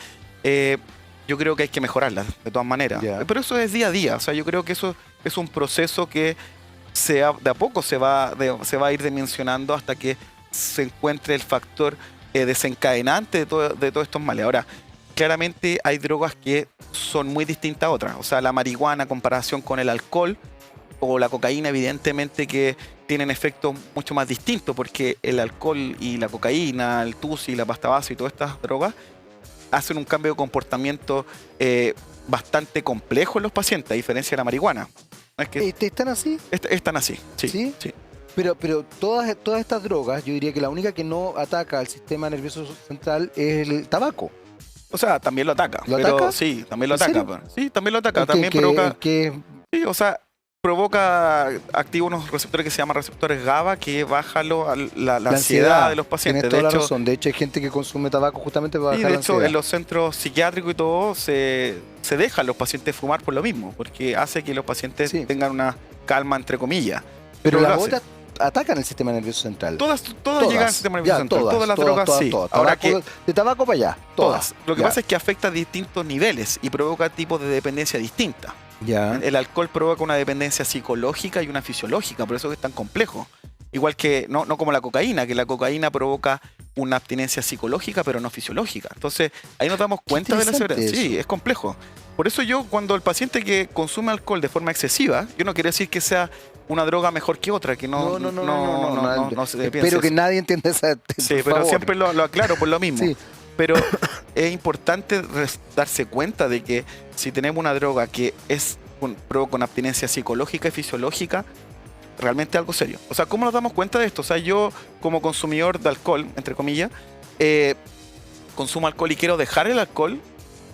yo creo que hay que mejorarlas de todas maneras. Pero eso es día a día. O sea, yo creo que eso es un proceso que de a poco se va a ir dimensionando hasta que se encuentre el factor desencadenante de todos estos males. Ahora, claramente hay drogas que son muy distintas a otras. O sea, la marihuana en comparación con el alcohol o la cocaína, evidentemente que tienen efectos mucho más distintos, porque el alcohol y la cocaína, el tusi, la pasta base y todas estas drogas hacen un cambio de comportamiento bastante complejo en los pacientes, a diferencia de la marihuana. ¿No es que ¿Están así? están así, sí. ¿Sí? Sí. Pero todas estas drogas, yo diría que la única que no ataca al sistema nervioso central es el tabaco. O sea, también lo ataca. ¿Lo ataca? Sí, también lo ¿En ataca. serio? Sí, también lo ataca. También provoca... Que Sí, o sea, activa unos receptores que se llaman receptores GABA que bajan la ansiedad de los pacientes. Tienes toda la razón. De hecho, hay gente que consume tabaco justamente para bajar la ansiedad. De hecho, en los centros psiquiátricos y todo se dejan los pacientes fumar por lo mismo, porque hace que los pacientes tengan una calma, entre comillas. Pero las otras atacan el sistema nervioso central. Todas llegan al sistema nervioso central. Todas las drogas sí. Ahora de tabaco para allá. Todas. Lo que pasa es que afecta a distintos niveles y provoca tipos de dependencia distintas. El alcohol provoca una dependencia psicológica y una fisiológica, por eso es tan complejo. Igual que, no como la cocaína, que la cocaína provoca una abstinencia psicológica, pero no fisiológica. Entonces, ahí nos damos cuenta de la severidad. Sí, es complejo. Por eso yo, cuando el paciente que consume alcohol de forma excesiva, yo no quiero decir que sea una droga mejor que otra, que no se piense. Espero que nadie entienda esa. Sí, pero siempre lo aclaro por lo mismo. Sí. Pero es importante darse cuenta de que si tenemos una droga que provoca una abstinencia psicológica y fisiológica, realmente es algo serio. O sea, ¿cómo nos damos cuenta de esto? O sea, yo como consumidor de alcohol, entre comillas, consumo alcohol y quiero dejar el alcohol,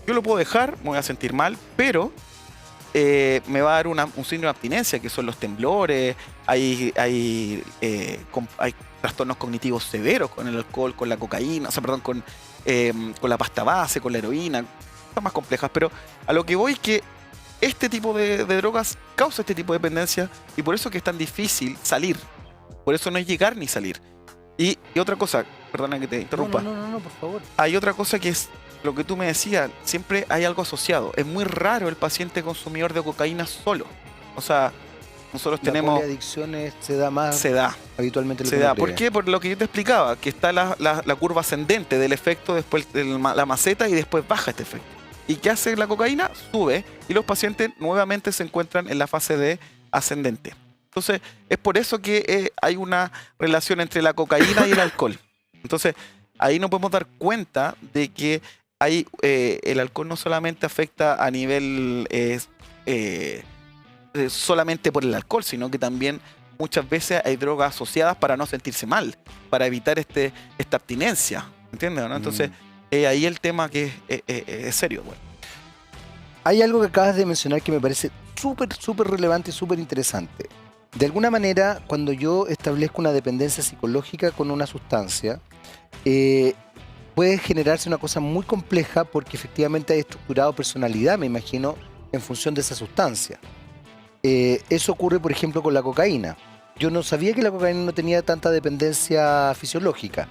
yo lo puedo dejar, me voy a sentir mal, pero me va a dar un síndrome de abstinencia, que son los temblores, hay trastornos cognitivos severos con el alcohol, con la cocaína, o sea, perdón, con la pasta base, con la heroína, son más complejas, pero a lo que voy es que este tipo de drogas causa este tipo de dependencia y por eso que es tan difícil salir, por eso no es llegar ni salir. Y otra cosa, perdona que te interrumpa. No, por favor. Hay otra cosa que es lo que tú me decías, siempre hay algo asociado. Es muy raro el paciente consumidor de cocaína solo. O sea, nosotros La tenemos... poliadicción se da más Se da. habitualmente. Se da. ¿Por qué? Por lo que yo te explicaba, que está la curva ascendente del efecto, después de la maceta y después baja este efecto. ¿Y qué hace la cocaína? Sube y los pacientes nuevamente se encuentran en la fase de ascendente. Entonces, es por eso que hay una relación entre la cocaína y el alcohol. Entonces, ahí nos podemos dar cuenta de que el alcohol no solamente afecta a nivel solamente por el alcohol, sino que también muchas veces hay drogas asociadas para no sentirse mal, para evitar esta abstinencia, ¿entiendes? ¿No? Entonces, ahí el tema que es serio. Bueno. Hay algo que acabas de mencionar que me parece súper relevante y súper interesante. De alguna manera, cuando yo establezco una dependencia psicológica con una sustancia, puede generarse una cosa muy compleja porque efectivamente hay estructurado personalidad, me imagino, en función de esa sustancia. Eso ocurre, por ejemplo, con la cocaína. Yo no sabía que la cocaína no tenía tanta dependencia fisiológica,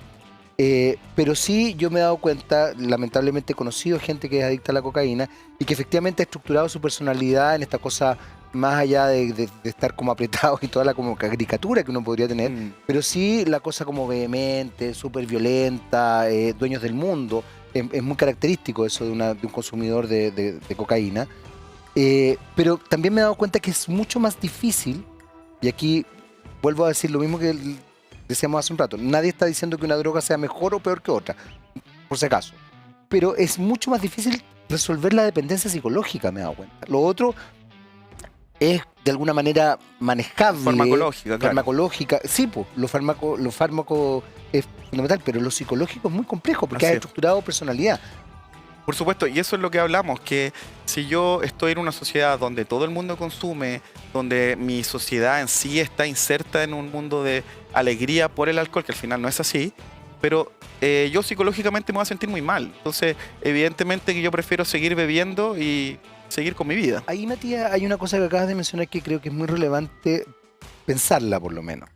pero sí yo me he dado cuenta, lamentablemente he conocido gente que es adicta a la cocaína y que efectivamente ha estructurado su personalidad en esta cosa más allá de estar como apretado y toda la como caricatura que uno podría tener, pero sí la cosa como vehemente, súper violenta, dueños del mundo. Es muy característico eso de un consumidor de cocaína. Pero también me he dado cuenta que es mucho más difícil, y aquí vuelvo a decir lo mismo que decíamos hace un rato, nadie está diciendo que una droga sea mejor o peor que otra, por si acaso, pero es mucho más difícil resolver la dependencia psicológica, me he dado cuenta. Lo otro es de alguna manera manejable. Farmacológica, claro. Farmacológica, sí, pues, los fármacos es fundamental, pero lo psicológico es muy complejo porque ha estructurado personalidad. Por supuesto, y eso es lo que hablamos, que si yo estoy en una sociedad donde todo el mundo consume, donde mi sociedad en sí está inserta en un mundo de alegría por el alcohol, que al final no es así, pero yo psicológicamente me voy a sentir muy mal. Entonces, evidentemente que yo prefiero seguir bebiendo y seguir con mi vida. Ahí, Matías, hay una cosa que acabas de mencionar que creo que es muy relevante pensarla, por lo menos.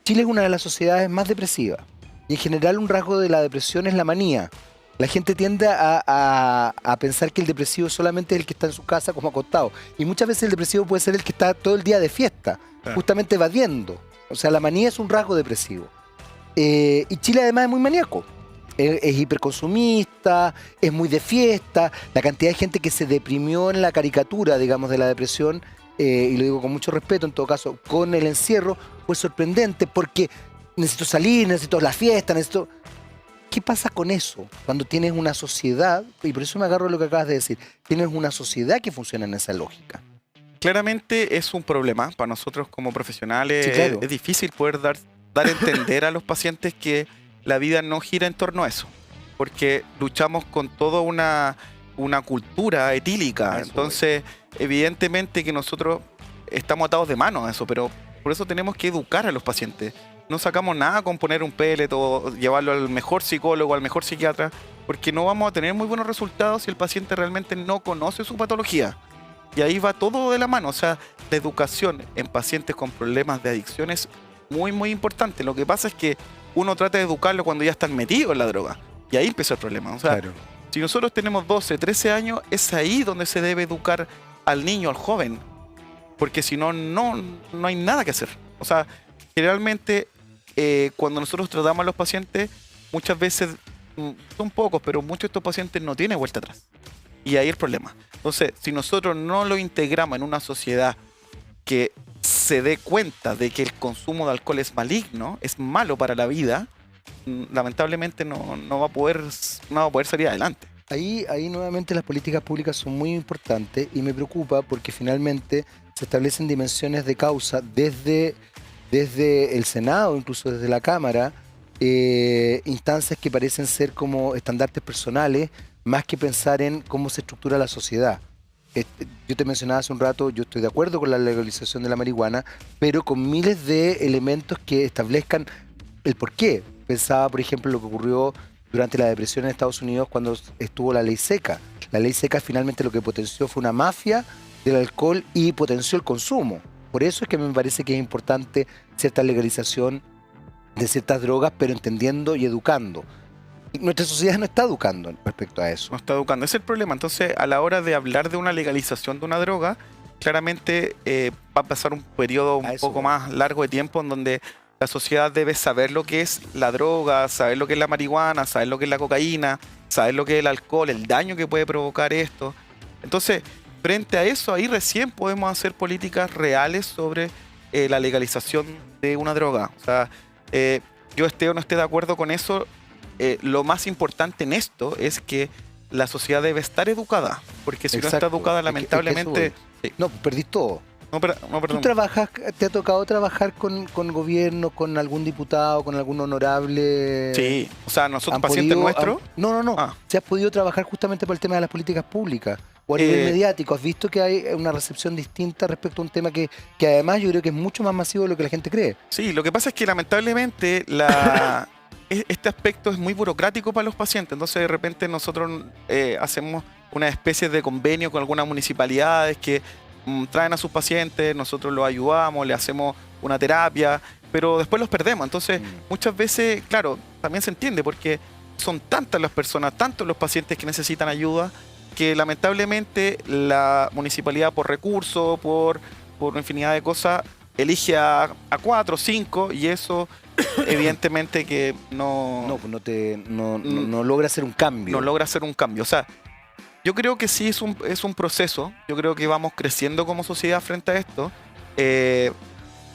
Chile es una de las sociedades más depresivas y en general un rasgo de la depresión es la manía. La gente tiende a pensar que el depresivo solamente es el que está en su casa como acostado. Y muchas veces el depresivo puede ser el que está todo el día de fiesta, justamente evadiendo. O sea, la manía es un rasgo depresivo. Y Chile además es muy maníaco. Es hiperconsumista, es muy de fiesta. La cantidad de gente que se deprimió en la caricatura, digamos, de la depresión, y lo digo con mucho respeto en todo caso, con el encierro, fue sorprendente porque necesito salir, necesito la fiesta, necesito... ¿Qué pasa con eso cuando tienes una sociedad, y por eso me agarro a lo que acabas de decir, tienes una sociedad que funciona en esa lógica? Claramente es un problema para nosotros como profesionales. Sí, claro. Es difícil poder dar a entender a los pacientes que la vida no gira en torno a eso, porque luchamos con toda una cultura etílica. Entonces, evidentemente que nosotros estamos atados de manos a eso, pero por eso tenemos que educar a los pacientes. No sacamos nada con poner un pellet o llevarlo al mejor psicólogo, al mejor psiquiatra, porque no vamos a tener muy buenos resultados si el paciente realmente no conoce su patología. Y ahí va todo de la mano. O sea, la educación en pacientes con problemas de adicción es muy importante. Lo que pasa es que uno trata de educarlo cuando ya están metidos en la droga. Y ahí empieza el problema. O sea, si nosotros tenemos 12, 13 años, es ahí donde se debe educar al niño, al joven. Porque si no, no hay nada que hacer. O sea, generalmente... cuando nosotros tratamos a los pacientes, muchas veces, son pocos, pero muchos de estos pacientes no tienen vuelta atrás. Y ahí el problema. Entonces, si nosotros no lo integramos en una sociedad que se dé cuenta de que el consumo de alcohol es maligno, es malo para la vida, lamentablemente no va a poder salir adelante. Ahí nuevamente las políticas públicas son muy importantes y me preocupa porque finalmente se establecen dimensiones de causa desde el Senado, incluso desde la Cámara, instancias que parecen ser como estandartes personales, más que pensar en cómo se estructura la sociedad. Yo te mencionaba hace un rato, yo estoy de acuerdo con la legalización de la marihuana, pero con miles de elementos que establezcan el porqué. Pensaba, por ejemplo, lo que ocurrió durante la depresión en Estados Unidos cuando estuvo la ley seca. La ley seca finalmente lo que potenció fue una mafia del alcohol y potenció el consumo. Por eso es que me parece que es importante cierta legalización de ciertas drogas, pero entendiendo y educando. Nuestra sociedad no está educando respecto a eso. No está educando. Ese es el problema. Entonces, a la hora de hablar de una legalización de una droga, claramente va a pasar un periodo un poco más largo de tiempo en donde la sociedad debe saber lo que es la droga, saber lo que es la marihuana, saber lo que es la cocaína, saber lo que es el alcohol, el daño que puede provocar esto. Entonces, frente a eso, ahí recién podemos hacer políticas reales sobre la legalización de una droga. O sea, yo esté o no esté de acuerdo con eso, lo más importante en esto es que la sociedad debe estar educada, porque si no está educada, lamentablemente... No, perdís todo. No, perdón. ¿Tú trabajas, te ha tocado trabajar con gobierno, con algún diputado, con algún honorable? Sí, o sea, nosotros, pacientes nuestros... No. ¿Se has podido trabajar justamente por el tema de las políticas públicas? O a nivel mediático, ¿has visto que hay una recepción distinta respecto a un tema que además yo creo que es mucho más masivo de lo que la gente cree? Sí, lo que pasa es que lamentablemente este aspecto es muy burocrático para los pacientes. Entonces, de repente, nosotros hacemos una especie de convenio con algunas municipalidades que traen a sus pacientes, nosotros los ayudamos, le hacemos una terapia, pero después los perdemos. Entonces, muchas veces, claro, también se entiende porque son tantas las personas, tantos los pacientes que necesitan ayuda, que lamentablemente la municipalidad por recursos, por una infinidad de cosas, elige a 4 o 5 y eso evidentemente que no logra hacer un cambio. No logra hacer un cambio. O sea, yo creo que sí es un proceso. Yo creo que vamos creciendo como sociedad frente a esto.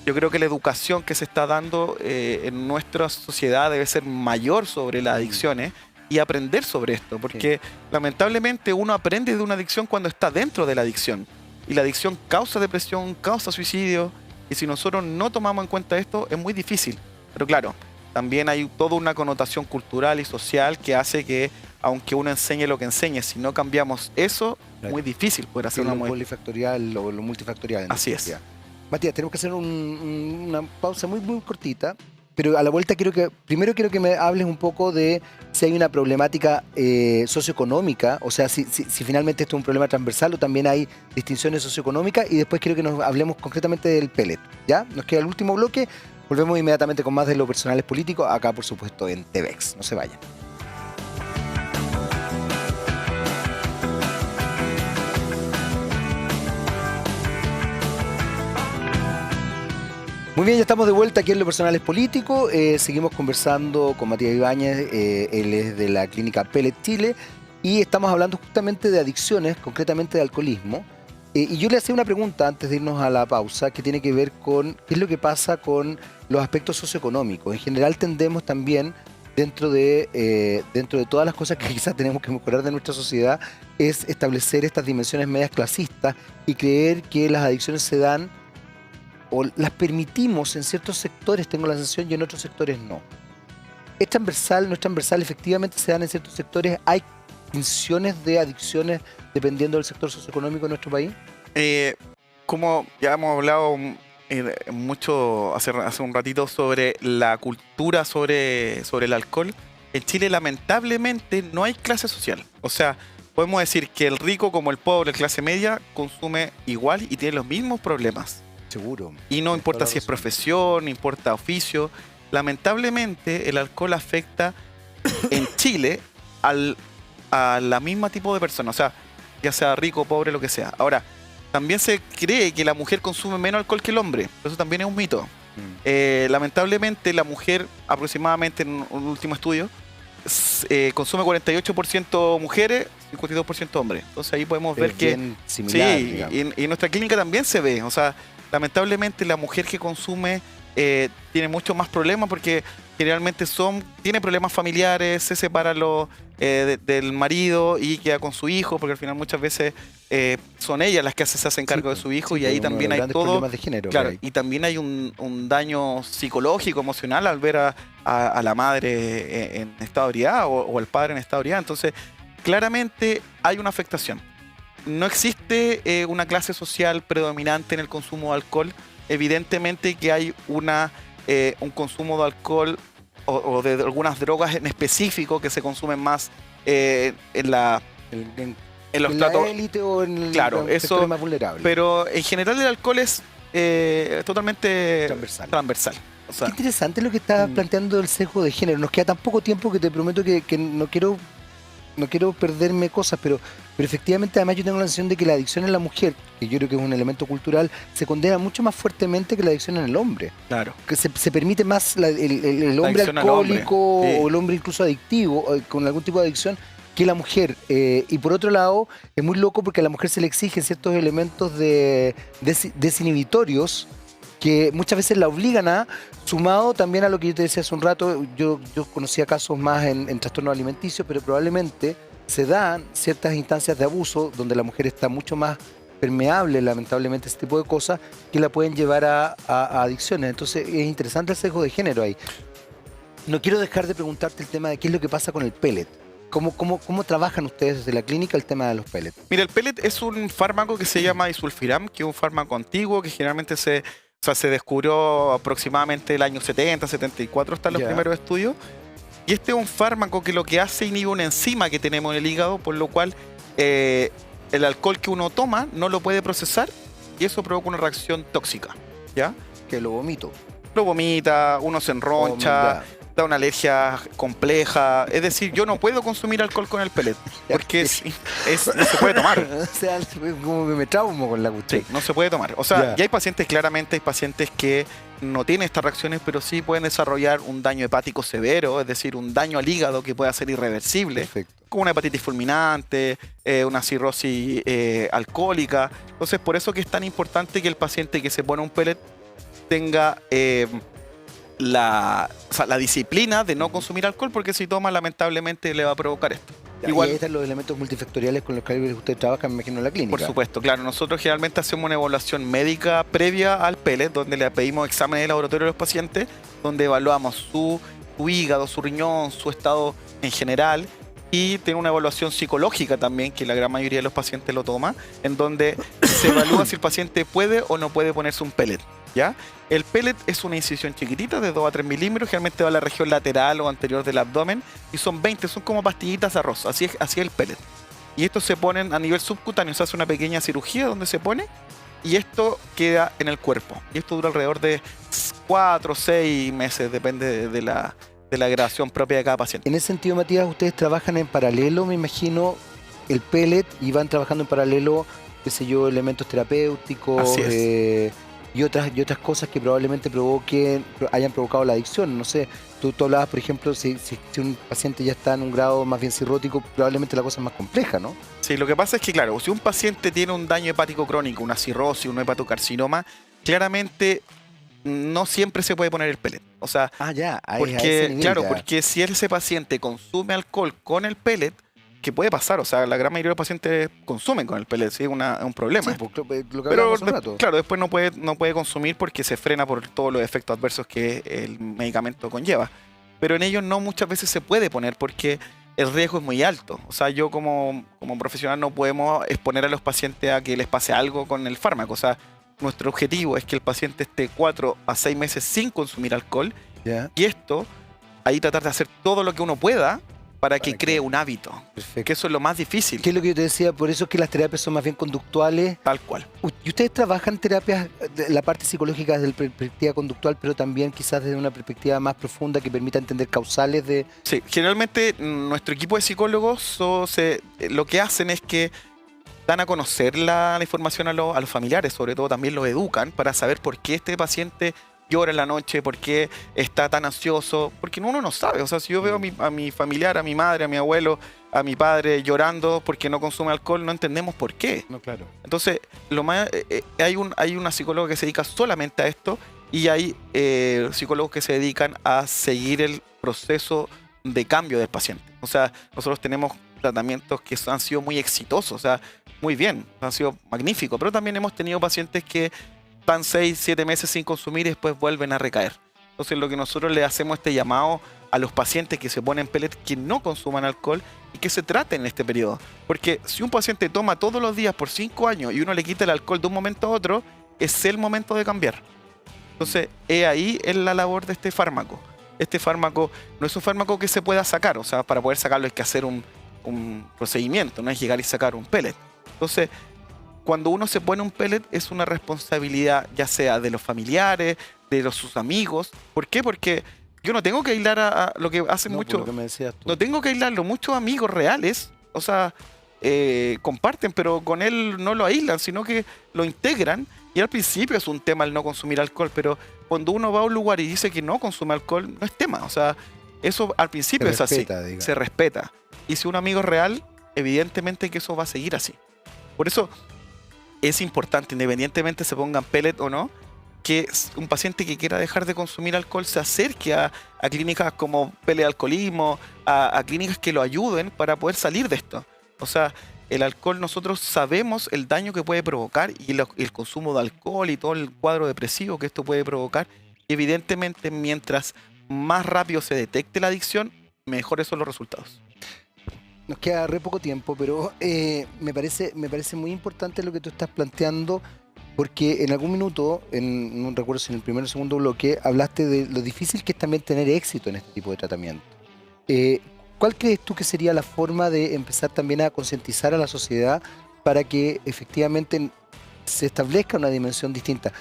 Yo creo que la educación que se está dando en nuestra sociedad debe ser mayor sobre las adicciones y aprender sobre esto, porque lamentablemente uno aprende de una adicción cuando está dentro de la adicción. Y la adicción causa depresión, causa suicidio, y si nosotros no tomamos en cuenta esto, es muy difícil. Pero claro, también hay toda una connotación cultural y social que hace que, aunque uno enseñe lo que enseñe, si no cambiamos eso, es muy difícil poder hacer una polifactorial o lo multifactorial. Así es. Matías, tenemos que hacer una pausa muy, muy cortita. Pero a la vuelta primero quiero que me hables un poco de si hay una problemática socioeconómica, o sea, si finalmente esto es un problema transversal o también hay distinciones socioeconómicas, y después quiero que nos hablemos concretamente del pellet, ¿ya? Nos queda el último bloque, volvemos inmediatamente con más de Lo Personal es Político, acá por supuesto en TVX, no se vayan. Muy bien, ya estamos de vuelta aquí en Lo Personal es Político. Seguimos conversando con Matías Ibáñez, él es de la clínica Pellet Chile, y estamos hablando justamente de adicciones, concretamente de alcoholismo. Y yo le hacía una pregunta antes de irnos a la pausa, que tiene que ver con qué es lo que pasa con los aspectos socioeconómicos. En general tendemos también, dentro de todas las cosas que quizás tenemos que mejorar de nuestra sociedad, es establecer estas dimensiones medias clasistas y creer que las adicciones se dan o las permitimos en ciertos sectores, tengo la sensación, y en otros sectores no. ¿Es transversal, no es transversal? Efectivamente se dan en ciertos sectores. ¿Hay distinciones de adicciones dependiendo del sector socioeconómico en nuestro país? Como ya hemos hablado mucho hace un ratito sobre la cultura sobre el alcohol, en Chile lamentablemente no hay clase social. O sea, podemos decir que el rico como el pobre, la clase media, consume igual y tiene los mismos problemas. Seguro. Y no importa si es profesión, no importa oficio. Lamentablemente el alcohol afecta en Chile a la misma tipo de persona. O sea, ya sea rico, pobre, lo que sea. Ahora, también se cree que la mujer consume menos alcohol que el hombre. Eso también es un mito. Lamentablemente la mujer, aproximadamente en un último estudio, consume 48% mujeres, 52% hombres. Entonces ahí podemos ver que... Similar, sí, y en nuestra clínica también se ve. O sea, lamentablemente la mujer que consume tiene muchos más problemas porque generalmente tiene problemas familiares, se separa del marido y queda con su hijo, porque al final muchas veces son ellas las que se hacen cargo de su hijo, y ahí también hay todo problemas de género, claro, y también hay un daño psicológico, emocional al ver a la madre en estado de ebriedad o al padre en estado de ebriedad. Entonces claramente hay una afectación. No existe una clase social predominante en el consumo de alcohol. Evidentemente que hay un consumo de alcohol o de algunas drogas en específico que se consumen más en los platos élite o en claro, los sectores más vulnerables. Pero en general el alcohol es totalmente transversal. O sea, qué interesante lo que estás planteando del sesgo de género. Nos queda tan poco tiempo que te prometo que no quiero perderme cosas, pero efectivamente además yo tengo la sensación de que la adicción en la mujer, que yo creo que es un elemento cultural, se condena mucho más fuertemente que la adicción en el hombre. claro. Que se permite más el hombre adicción al hombre, alcohólico sí. o el hombre incluso adictivo, con algún tipo de adicción, que la mujer. Y por otro lado, es muy loco porque a la mujer se le exigen ciertos elementos desinhibitorios que muchas veces la obligan sumado también a lo que yo te decía hace un rato, yo conocía casos más en trastornos alimenticios, pero probablemente se dan ciertas instancias de abuso donde la mujer está mucho más permeable, lamentablemente, a ese tipo de cosas que la pueden llevar a adicciones. Entonces es interesante el sesgo de género ahí. No quiero dejar de preguntarte el tema de qué es lo que pasa con el pellet. ¿Cómo trabajan ustedes desde la clínica el tema de los pellets? Mira, el pellet es un fármaco que se llama disulfiram, que es un fármaco antiguo que generalmente se descubrió aproximadamente el año 70, 74, están los primeros estudios. Y este es un fármaco que lo que hace inhibe una enzima que tenemos en el hígado, por lo cual el alcohol que uno toma no lo puede procesar y eso provoca una reacción tóxica, ¿ya? Que lo vomito. Lo vomita, uno se enroncha, da una alergia compleja. Es decir, yo no puedo consumir alcohol con el pellet porque no se puede tomar. O sea, como que me traumo con la cuestión. Sí, no se puede tomar. O sea, ya hay pacientes, claramente hay pacientes que no tienen estas reacciones, pero sí pueden desarrollar un daño hepático severo, es decir, un daño al hígado que pueda ser irreversible. Perfecto. Como una hepatitis fulminante, una cirrosis alcohólica. Entonces, por eso que es tan importante que el paciente que se pone un pellet tenga la disciplina de no consumir alcohol, porque si toma, lamentablemente le va a provocar esto. Igual, y ahí están los elementos multifactoriales con los que usted trabaja, me imagino, en la clínica. Por supuesto, claro. Nosotros generalmente hacemos una evaluación médica previa al pellet, donde le pedimos exámenes de laboratorio a los pacientes, donde evaluamos su hígado, su riñón, su estado en general, y tiene una evaluación psicológica también, que la gran mayoría de los pacientes lo toma, en donde se evalúa si el paciente puede o no puede ponerse un pellet, ¿ya? El pellet es una incisión chiquitita de 2 a 3 milímetros, generalmente va a la región lateral o anterior del abdomen, y son 20, son como pastillitas de arroz, así es el pellet. Y estos se ponen a nivel subcutáneo, se hace una pequeña cirugía donde se pone, y esto queda en el cuerpo. Y esto dura alrededor de 4 o 6 meses, depende de la grabación propia de cada paciente. En ese sentido, Matías, ustedes trabajan en paralelo, me imagino, el pellet, y van trabajando en paralelo, qué sé yo, elementos terapéuticos. Así es. Y otras cosas que probablemente hayan provocado la adicción. No sé, tú hablabas, por ejemplo, si un paciente ya está en un grado más bien cirrótico, probablemente la cosa es más compleja, ¿no? Sí, lo que pasa es que, claro, si un paciente tiene un daño hepático crónico, una cirrosis, un hepatocarcinoma, claramente no siempre se puede poner el pellet. O sea, porque si ese paciente consume alcohol con el pellet, que puede pasar, o sea, la gran mayoría de los pacientes consumen con el pellet, ¿sí? Es un problema. Sí, lo que pero hace un rato. Claro, después no puede consumir porque se frena por todos los efectos adversos que el medicamento conlleva. Pero en ellos no muchas veces se puede poner porque el riesgo es muy alto. O sea, yo como profesional no podemos exponer a los pacientes a que les pase algo con el fármaco. O sea, nuestro objetivo es que el paciente esté 4 a 6 meses sin consumir alcohol. Y esto, ahí tratar de hacer todo lo que uno pueda para que cree un hábito. Perfecto. Que eso es lo más difícil. ¿Qué es lo que yo te decía? Por eso es que las terapias son más bien conductuales. Tal cual. ¿Y ustedes trabajan terapias, la parte psicológica desde la perspectiva conductual, pero también quizás desde una perspectiva más profunda que permita entender causales de...? Sí, generalmente nuestro equipo de psicólogos lo que hacen es que dan a conocer la información a los familiares, sobre todo también los educan para saber por qué este paciente llora en la noche, por qué está tan ansioso, porque uno no sabe. O sea, si yo veo a mi familiar, a mi madre, a mi abuelo, a mi padre llorando porque no consume alcohol, no entendemos por qué. No, claro. Entonces, hay una psicóloga que se dedica solamente a esto y hay psicólogos que se dedican a seguir el proceso de cambio del paciente. O sea, nosotros tenemos tratamientos que han sido muy exitosos, o sea, muy bien, han sido magníficos, pero también hemos tenido pacientes que están 6, 7 meses sin consumir y después vuelven a recaer. Entonces lo que nosotros le hacemos este llamado a los pacientes que se ponen pellet que no consuman alcohol y que se traten en este periodo. Porque si un paciente toma todos los días por 5 años y uno le quita el alcohol de un momento a otro, es el momento de cambiar. Entonces ahí es la labor de este fármaco. Este fármaco no es un fármaco que se pueda sacar, o sea, para poder sacarlo hay que hacer un procedimiento, no es llegar y sacar un pellet. Entonces, cuando uno se pone un pellet es una responsabilidad ya sea de los familiares, de sus amigos. ¿Por qué? Porque yo no tengo que aislar a lo que hacen No, por muchos. lo que me decías tú. No tengo que aislarlo. Muchos amigos reales, o sea, comparten, pero con él no lo aíslan, sino que lo integran. Y al principio es un tema el no consumir alcohol, pero cuando uno va a un lugar y dice que no consume alcohol, no es tema. O sea, eso al principio Se es así. respeta, digamos. Se respeta. Y si un amigo es real, evidentemente que eso va a seguir así. Por eso es importante, independientemente se pongan pellet o no, que un paciente que quiera dejar de consumir alcohol se acerque a clínicas como Pellet Alcoholismo, a clínicas que lo ayuden para poder salir de esto. O sea, el alcohol nosotros sabemos el daño que puede provocar y el consumo de alcohol y todo el cuadro depresivo que esto puede provocar. Evidentemente, mientras más rápido se detecte la adicción, mejores son los resultados. Nos queda re poco tiempo, pero me parece muy importante lo que tú estás planteando, porque en algún minuto, no recuerdo si en el primer o segundo bloque, hablaste de lo difícil que es también tener éxito en este tipo de tratamiento. ¿Cuál crees tú que sería la forma de empezar también a concientizar a la sociedad para que efectivamente se establezca una dimensión distinta?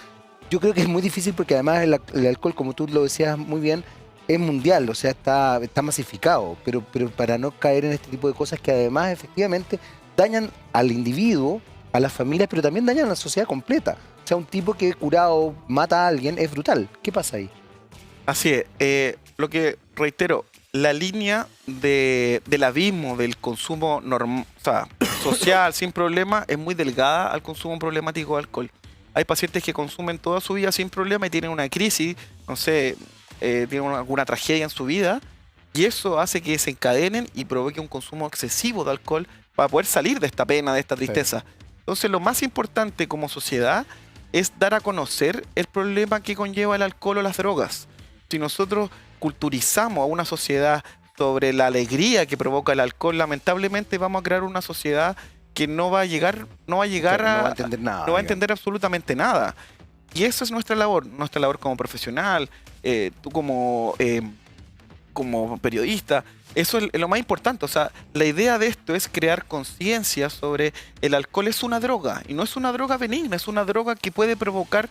Yo creo que es muy difícil porque además el alcohol, como tú lo decías muy bien, es mundial, o sea, está masificado, pero para no caer en este tipo de cosas que además efectivamente dañan al individuo, a las familias, pero también dañan a la sociedad completa. O sea, un tipo que curado mata a alguien es brutal. ¿Qué pasa ahí? Así es. Lo que reitero, la línea del abismo del consumo social sin problema es muy delgada al consumo problemático de alcohol. Hay pacientes que consumen toda su vida sin problema y tienen una crisis, no sé, tienen alguna tragedia en su vida, y eso hace que se encadenen y provoque un consumo excesivo de alcohol para poder salir de esta pena, de esta tristeza. Entonces, lo más importante como sociedad es dar a conocer el problema que conlleva el alcohol o las drogas. Si nosotros culturizamos a una sociedad sobre la alegría que provoca el alcohol, lamentablemente vamos a crear una sociedad que no va a llegar No va a entender nada. no va a entender absolutamente nada. Y eso es nuestra labor como profesional, tú como periodista. Eso es lo más importante. O sea, la idea de esto es crear conciencia sobre el alcohol es una droga. Y no es una droga benigna, es una droga que puede provocar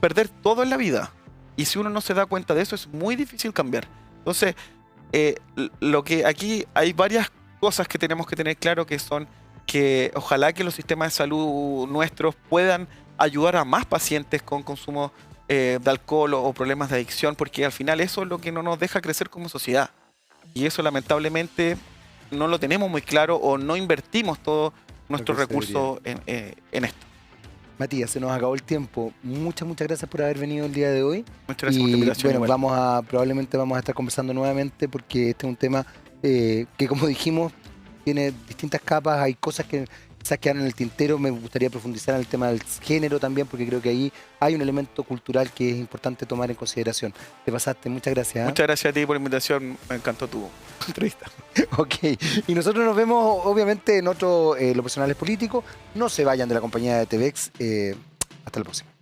perder todo en la vida. Y si uno no se da cuenta de eso, es muy difícil cambiar. Entonces, lo que aquí hay varias cosas que tenemos que tener claro, que son que ojalá que los sistemas de salud nuestros puedan ayudar a más pacientes con consumo de alcohol o problemas de adicción, porque al final eso es lo que no nos deja crecer como sociedad. Y eso lamentablemente no lo tenemos muy claro o no invertimos todos nuestros recursos en esto. Matías, se nos acabó el tiempo. Muchas gracias por haber venido el día de hoy. Muchas gracias por la invitación. Bueno, probablemente vamos a estar conversando nuevamente porque este es un tema que, como dijimos, tiene distintas capas. Hay cosas que quizás quedan en el tintero. Me gustaría profundizar en el tema del género también, porque creo que ahí hay un elemento cultural que es importante tomar en consideración. Te pasaste, muchas gracias. Muchas gracias a ti por la invitación. Me encantó tu entrevista. Ok, y nosotros nos vemos obviamente en otro Lo Personal es Político. No se vayan de la compañía de TVX. Hasta la próxima.